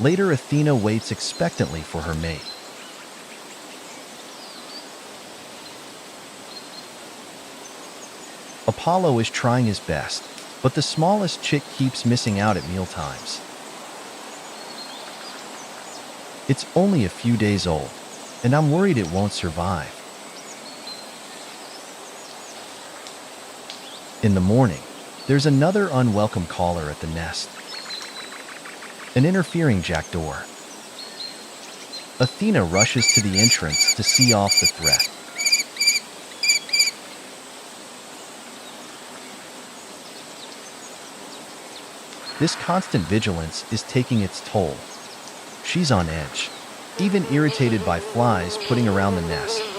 Later, Athena waits expectantly for her mate. Apollo is trying his best, but the smallest chick keeps missing out at mealtimes. It's only a few days old, and I'm worried it won't survive. In the morning, there's another unwelcome caller at the nest. An interfering jackdaw. Athena rushes to the entrance to see off the threat. This constant vigilance is taking its toll. She's on edge, even irritated by flies putting around the nest.